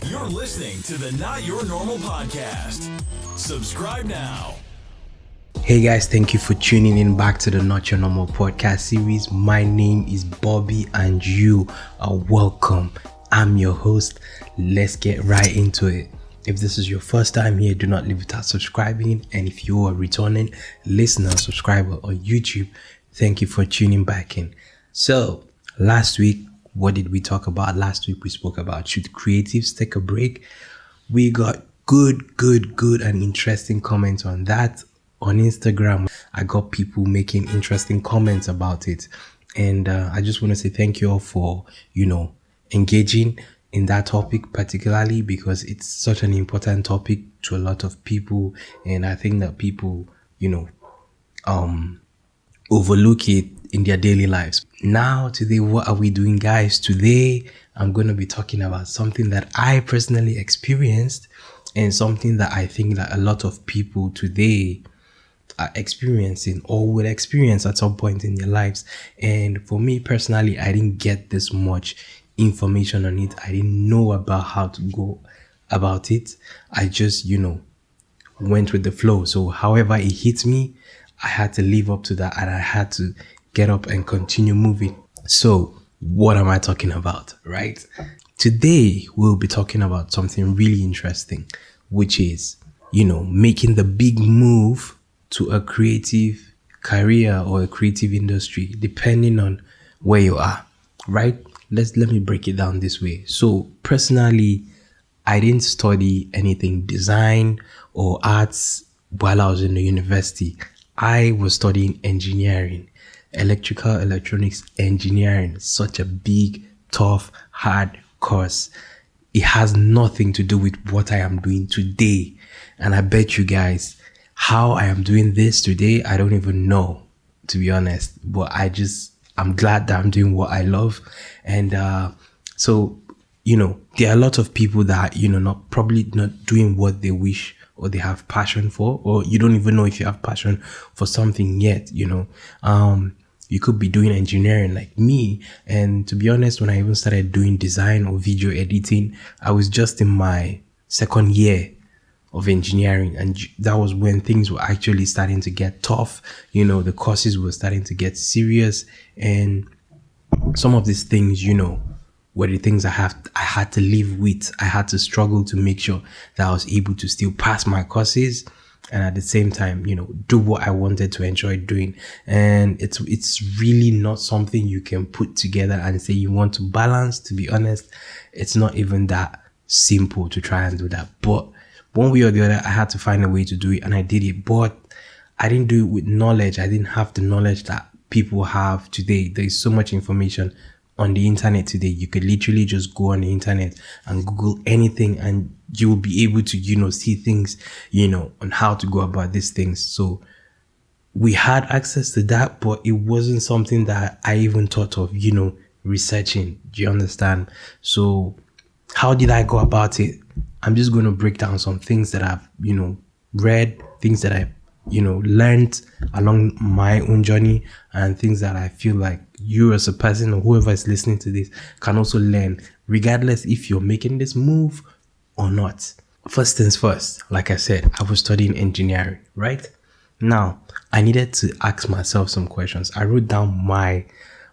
You're listening to the Not Your Normal podcast. Subscribe now. Hey guys, thank you for tuning in back to the Not Your Normal podcast series. My name is Bobby and you are welcome. I'm your host. Let's get right into it. If this is your first time here, do not leave without subscribing. And if you are a returning listener, subscriber on YouTube, thank you for tuning back in. So last week, what did we talk about? Last week we spoke about should creatives take a break. We got good and interesting comments on that. On Instagram, I got people making interesting comments about it. And I just want to say thank you all for, engaging in that topic, particularly because it's such an important topic to a lot of people. And I think that people, overlook it in their daily lives. Now, today, what are we doing, guys? Today, I'm going to be talking about something that I personally experienced and something that I think that a lot of people today are experiencing or will experience at some point in their lives. And for me personally, I didn't get this much information on it. I didn't know about how to go about it. I just, went with the flow. So however it hit me, I had to live up to that and I had to get up and continue moving. So what am I talking about, right? Today, we'll be talking about something really interesting, which is, making the big move to a creative career or a creative industry, depending on where you are, right? Let me break it down this way. So personally, I didn't study anything design or arts while I was in the university. I was studying engineering, electrical electronics engineering, such a big, tough, hard course. It has nothing to do with what I am doing today. And I bet you guys, how I am doing this today, I don't even know, to be honest. But I'm glad that I'm doing what I love. And so, there are a lot of people that, probably not doing what they wish or they have passion for, or you don't even know if you have passion for something yet, You could be doing engineering like me. And to be honest, when I even started doing design or video editing, I was just in my second year of engineering. And that was when things were actually starting to get tough. The courses were starting to get serious. And some of these things, were the things I had to live with. I had to struggle to make sure that I was able to still pass my courses and at the same time, do what I wanted to enjoy doing. And it's really not something you can put together and say you want to balance. To be honest, it's not even that simple to try and do that. But one way or the other, I had to find a way to do it and I did it. But I didn't do it with knowledge. I didn't have the knowledge that people have today. There's so much information on the internet today. You could literally just go on the internet and Google anything and you will be able to, see things, on how to go about these things. So we had access to that, but it wasn't something that I even thought of, researching. Do you understand? So how did I go about it? I'm just going to break down some things that I've, read, things that I've, learned along my own journey, and things that I feel like you as a person or whoever is listening to this can also learn, regardless if you're making this move or not. First things first, like I said, I was studying engineering, right? Now, I needed to ask myself some questions. I wrote down my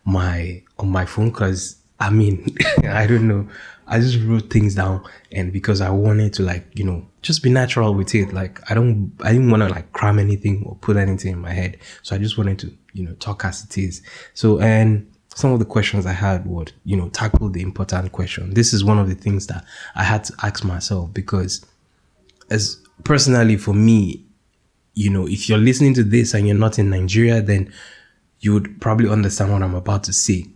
on my phone because, I don't know. I just wrote things down, and because I wanted to just be natural with it. I didn't want to cram anything or put anything in my head. So I just wanted to, talk as it is. So, and some of the questions I had would, tackle the important question. This is one of the things that I had to ask myself because as personally for me, if you're listening to this and you're not in Nigeria, then you would probably understand what I'm about to say.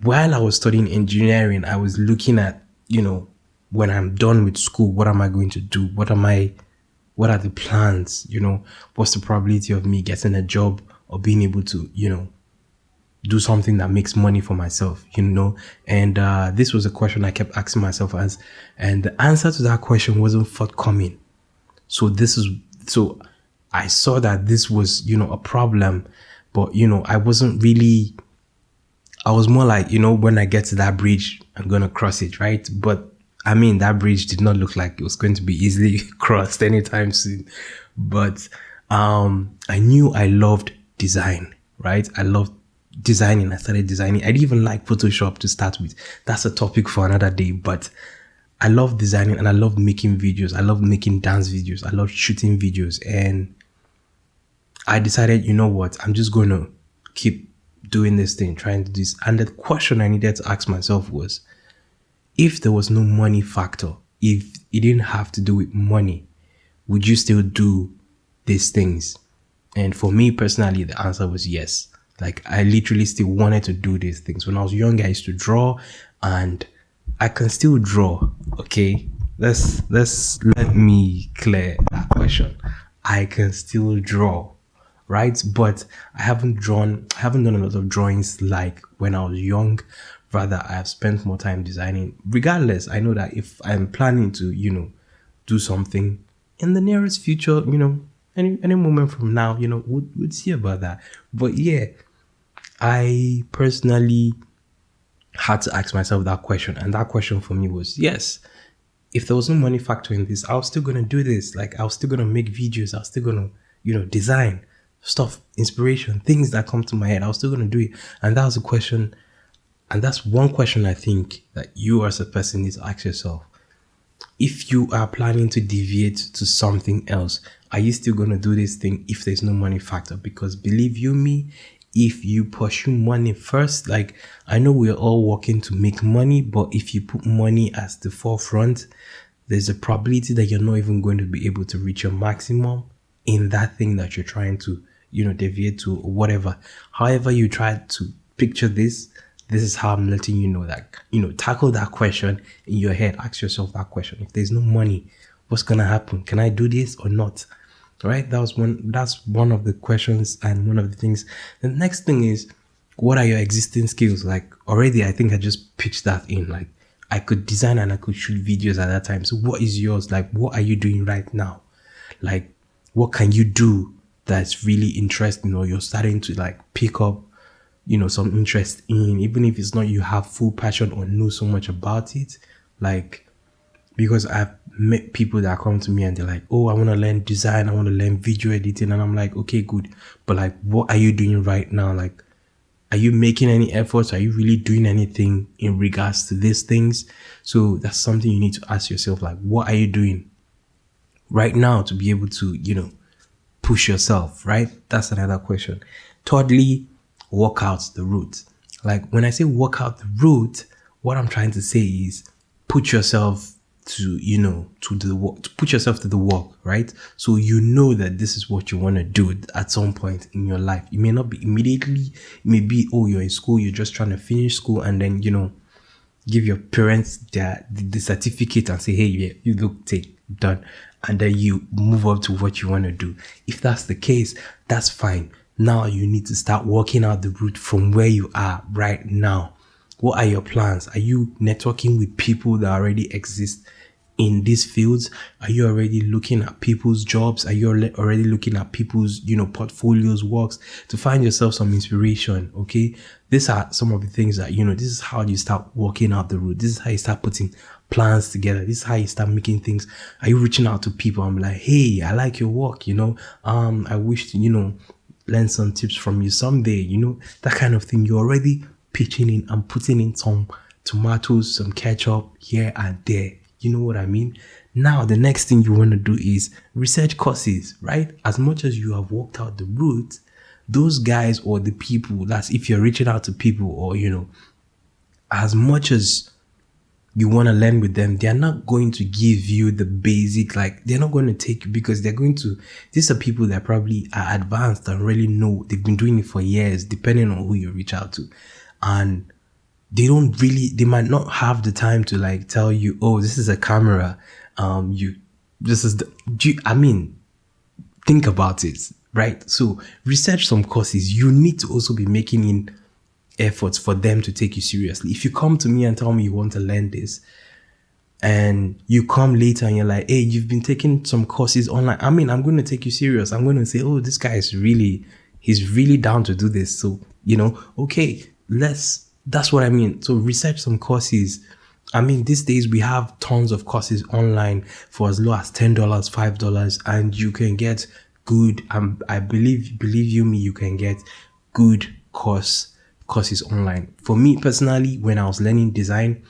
While I was studying engineering, I was looking at, when I'm done with school, what am I going to do? What are the plans? What's the probability of me getting a job or being able to, do something that makes money for myself, And this was a question I kept asking myself and the answer to that question wasn't forthcoming. So I saw that this was, a problem, but, I was more like, when I get to that bridge, I'm going to cross it, right? But I mean, that bridge did not look like it was going to be easily crossed anytime soon. But I knew I loved design, right? I loved designing. I started designing. I didn't even like Photoshop to start with. That's a topic for another day. But I love designing and I love making videos. I love making dance videos. I love shooting videos. And I decided, you know what? I'm just going to keep doing this thing, trying to do this. And the question I needed to ask myself was, if there was no money factor, if it didn't have to do with money, would you still do these things? And for me personally, the answer was yes. Like, I literally still wanted to do these things. When I was young, I used to draw, and I can still draw. Okay, let me clear that question. I can still draw, right? But I haven't done a lot of drawings like when I was young. Rather, I have spent more time designing. Regardless, I know that if I'm planning to, do something in the nearest future, any moment from now, we'd see about that. But yeah, I personally had to ask myself that question, and that question for me was yes. If there was no money factor in this, I was still gonna do this. Like, I was still gonna make videos. I was still gonna, design stuff, inspiration, things that come to my head. I was still gonna do it, and that was a question. And that's one question I think that you as a person need to ask yourself. If you are planning to deviate to something else, are you still going to do this thing if there's no money factor? Because believe you me, if you pursue money first, like, I know we're all working to make money, but if you put money as the forefront, there's a probability that you're not even going to be able to reach your maximum in that thing that you're trying to, deviate to, or whatever. However you try to picture this is how I'm letting you know that, tackle that question in your head. Ask yourself that question. If there's no money, what's going to happen? Can I do this or not? Right? That's one of the questions and one of the things. The next thing is, what are your existing skills? Like, already, I think I just pitched that in. Like, I could design and I could shoot videos at that time. So what is yours? Like, what are you doing right now? Like, what can you do that's really interesting, or you're starting to like pick up some interest in, even if it's not you have full passion or know so much about it. Like, because I've met people that come to me and they're like, oh, I want to learn design, I want to learn video editing, and I'm like, okay, good, but like, what are you doing right now? Like, are you making any efforts? Are you really doing anything in regards to these things? So that's something you need to ask yourself. Like, what are you doing right now to be able to push yourself, right? That's another question. Thirdly, work out the route. Like, when I say work out the route, what I'm trying to say is put yourself to the work, to put yourself to the work, right? So that this is what you want to do at some point in your life. It may not be immediately. It may be, you're in school, you're just trying to finish school, and then give your parents the certificate and say, hey, yeah, you look, take, done, and then you move up to what you want to do. If that's the case, that's fine. Now you need to start working out the route from where you are right now. What are your plans? Are you networking with people that already exist in these fields? Are you already looking at people's jobs? Are you already looking at people's, portfolios, works to find yourself some inspiration? Okay. These are some of the things that, this is how you start working out the route. This is how you start putting plans together. This is how you start making things. Are you reaching out to people and be like, hey, I like your work, I wish to, learn some tips from you someday, that kind of thing. You're already pitching in and putting in some tomatoes, some ketchup here and there. You know what I mean? Now, the next thing you want to do is research courses, right? As much as you have worked out the route, those guys or the people, that's if you're reaching out to people, or, as much as you want to learn with them, they're not going to give you the basic, like, they're not going to take you, because these are people that probably are advanced and really know, they've been doing it for years, depending on who you reach out to. And they might not have the time to like tell you, oh, this is a camera. Think about it, right? So research some courses. You need to also be making in efforts for them to take you seriously. If you come to me and tell me you want to learn this, and you come later and you're like, hey, you've been taking some courses online, I'm going to take you serious. I'm going to say, oh, this guy he's really down to do this. So, okay, that's what I mean. So research some courses, I mean, these days we have tons of courses online for as low as $10, $5, and you can get good. I believe you me, you can get good courses online. For me personally, when I was learning design,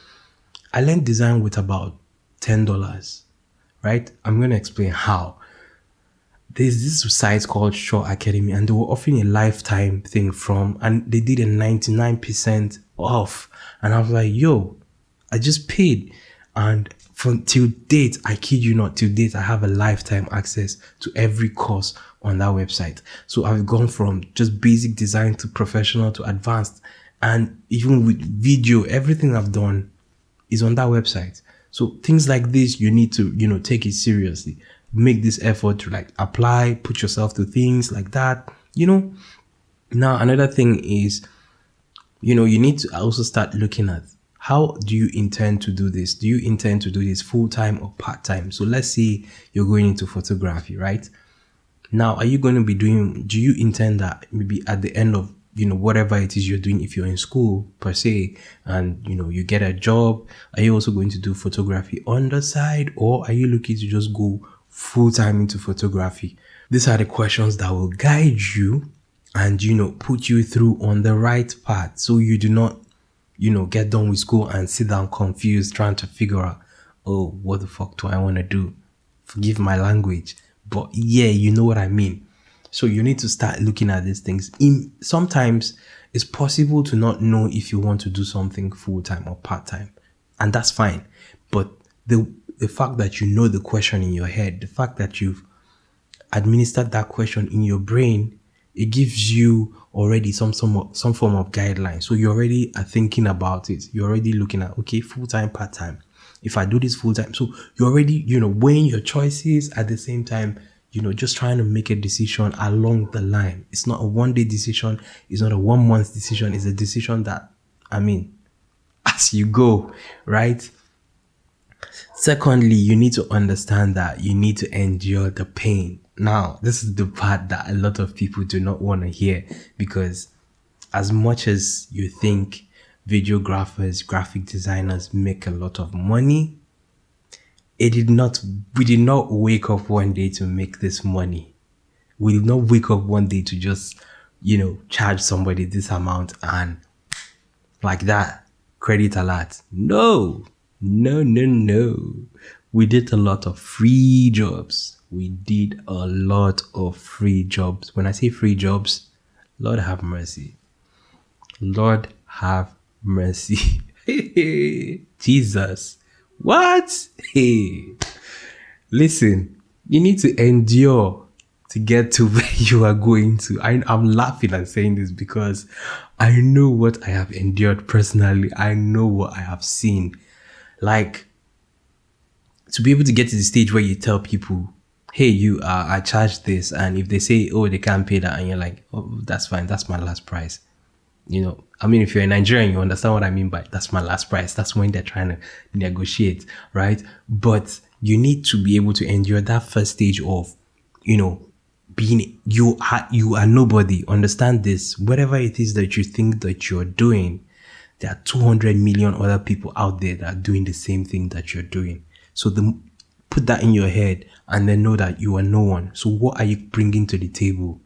I learned design with about $10. Right? I'm gonna explain how. There's this site called Shaw Academy, and they were offering a lifetime thing and they did a 99% off. And I was like, yo, I just paid. And from till date, I kid you not, till date, I have a lifetime access to every course on that website. So I've gone from just basic design to professional to advanced. And even with video, everything I've done is on that website. So things like this, you need to, take it seriously. Make this effort to like apply, put yourself to things like that. Now another thing is, you need to also start looking at how do you intend to do this? Do you intend to do this full-time or part-time? So let's say you're going into photography, right? Now, do you intend that maybe at the end of, whatever it is you're doing, if you're in school per se, and, you get a job, are you also going to do photography on the side, or are you looking to just go full-time into photography? These are the questions that will guide you and, put you through on the right path, so you do not, get done with school and sit down confused trying to figure out, oh, what the fuck do I want to do? Forgive my language, but yeah, you know what I mean. So you need to start looking at these things. Sometimes it's possible to not know if you want to do something full-time or part-time, and that's fine. But the fact that you know the question in your head, the fact that you've administered that question in your brain, it gives you already some form of guideline. So you already are thinking about it. You're already looking at, okay, full-time, part-time. If I do this full-time, so you're already, weighing your choices at the same time, just trying to make a decision along the line. It's not a one-day decision. It's not a 1 month decision. It's a decision that, as you go, right? Secondly, you need to understand that you need to endure the pain. Now, this is the part that a lot of people do not want to hear, because as much as you think videographers, graphic designers make a lot of money, we did not wake up one day to make this money. We did not wake up one day to just, charge somebody this amount and like that, credit alert. No. We did a lot of free jobs. When I say free jobs, Lord have mercy. Lord have mercy. Jesus. What? Hey. Listen, you need to endure to get to where you are going to. I'm laughing and saying this because I know what I have endured personally. I know what I have seen. Like, to be able to get to the stage where you tell people, hey, I charge this, and if they say, oh, they can't pay that, and you're like, oh, that's fine, that's my last price. If you're a Nigerian, you understand what I mean by that's my last price. That's when they're trying to negotiate, right? But you need to be able to endure that first stage of, being, you are nobody. Understand this. Whatever it is that you think that you're doing, there are 200 million other people out there that are doing the same thing that you're doing. So put that in your head and then know that you are no one. So what are you bringing to the table?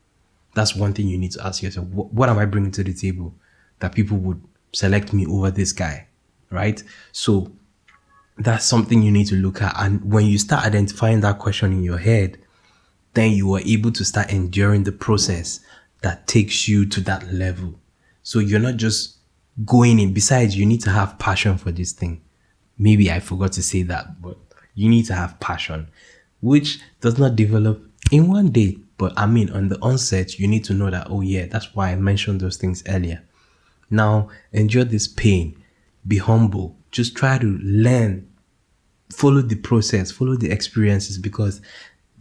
That's one thing you need to ask yourself. What am I bringing to the table that people would select me over this guy, right? So that's something you need to look at. And when you start identifying that question in your head, then you are able to start enduring the process that takes you to that level. So you're not just going in. Besides, you need to have passion for this thing. Maybe I forgot to say that, but you need to have passion, which does not develop in one day. But on the onset, you need to know that, oh yeah, that's why I mentioned those things earlier. Now, endure this pain. Be humble. Just try to learn. Follow the process. Follow the experiences, because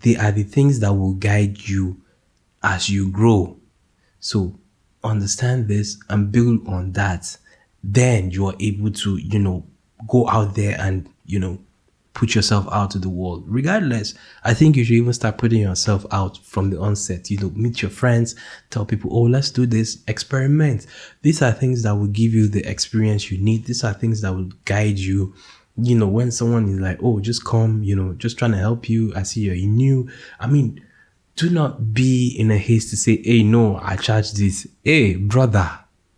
they are the things that will guide you as you grow. So understand this and build on that. Then you are able to, go out there and, put yourself out to the world. Regardless, I think you should even start putting yourself out from the onset. Meet your friends, tell people, oh, let's do this, experiment. These are things that will give you the experience you need. These are things that will guide you. When someone is like, oh, just come, just trying to help you. I see you're new. I mean, do not be in a haste to say, hey, no, I charge this. Hey, brother,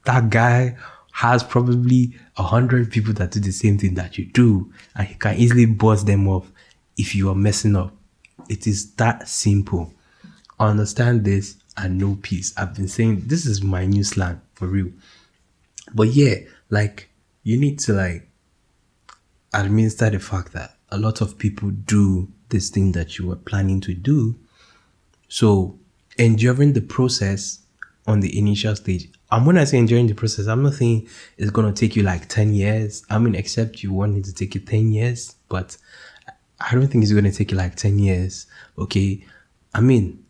that guy has probably 100 people that do the same thing that you do, and you can easily bust them off if you are messing up. It is that simple. Understand this and know peace. I've been saying this is my new slang for real. But yeah, you need to administer the fact that a lot of people do this thing that you were planning to do. So enduring the process on the initial stage. And when I say enjoying the process, I'm not saying it's going to take you 10 years. I mean, except you want it to take you 10 years. But I don't think it's going to take you 10 years. Okay. I mean,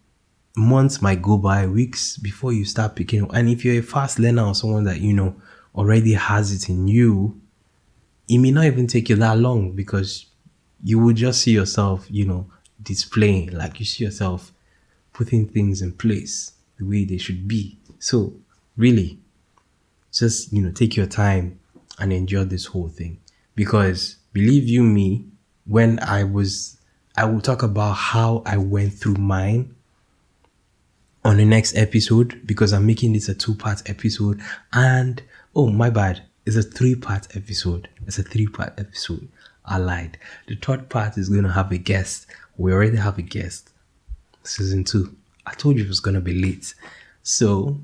months might go by, weeks before you start picking up. And if you're a fast learner or someone that, already has it in you, it may not even take you that long, because you will just see yourself, displaying, you see yourself putting things in place the way they should be. So really, just, take your time and enjoy this whole thing. Because believe you me, when I will talk about how I went through mine on the next episode, because I'm making this a 2-part episode. And, oh, my bad, it's a 3-part episode. It's a 3-part episode. I lied. The 3rd part is going to have a guest. We already have a guest. Season 2. I told you it was going to be late. So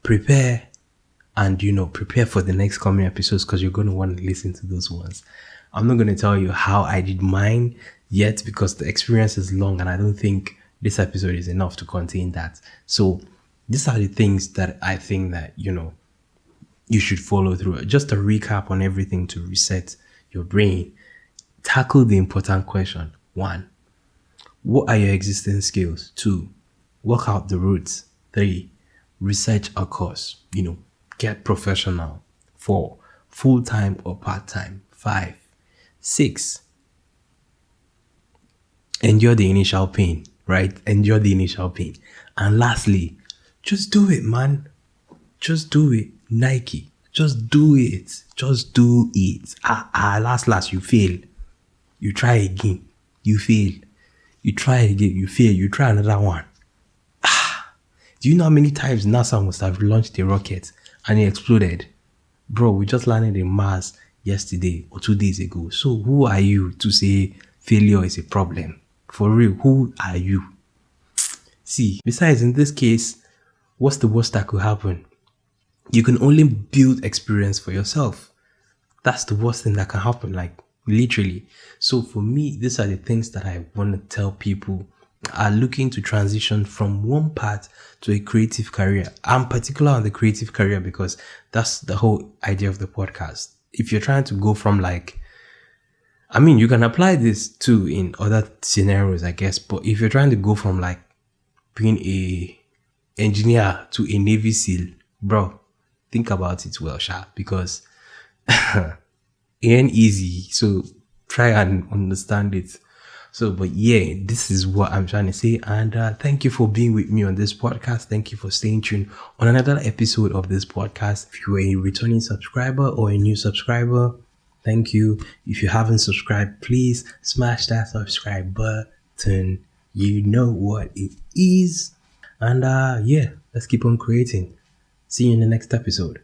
prepare and, prepare for the next coming episodes, because you're going to want to listen to those ones. I'm not going to tell you how I did mine yet, because the experience is long and I don't think this episode is enough to contain that. So these are the things that I think that, you should follow through. Just a recap on everything to reset your brain. Tackle the important question. 1, what are your existing skills? 2, work out the roots. 3, research a course. Get professional. 4, full-time or part-time. 5, 6, endure the initial pain, right? Endure the initial pain. And lastly, just do it, man. Just do it. Nike, just do it. Just do it. Last, you fail. You try again. You fail. You try again. You fail. You try another one. Do you know how many times NASA must have launched a rocket and it exploded? Bro, we just landed in Mars yesterday or 2 days ago. So who are you to say failure is a problem? For real, who are you? See, besides, in this case, what's the worst that could happen? You can only build experience for yourself. That's the worst thing that can happen, literally. So for me, these are the things that I want to tell people are looking to transition from one path to a creative career. I'm particular on the creative career because that's the whole idea of the podcast. If you're trying to go from you can apply this too in other scenarios, I guess. But if you're trying to go from being a engineer to a Navy SEAL, bro, think about it well, because it ain't easy. So try and understand it. So, but yeah, this is what I'm trying to say. And thank you for being with me on this podcast. Thank you for staying tuned on another episode of this podcast. If you are a returning subscriber or a new subscriber, thank you. If you haven't subscribed, please smash that subscribe button. You know what it is. And yeah, let's keep on creating. See you in the next episode.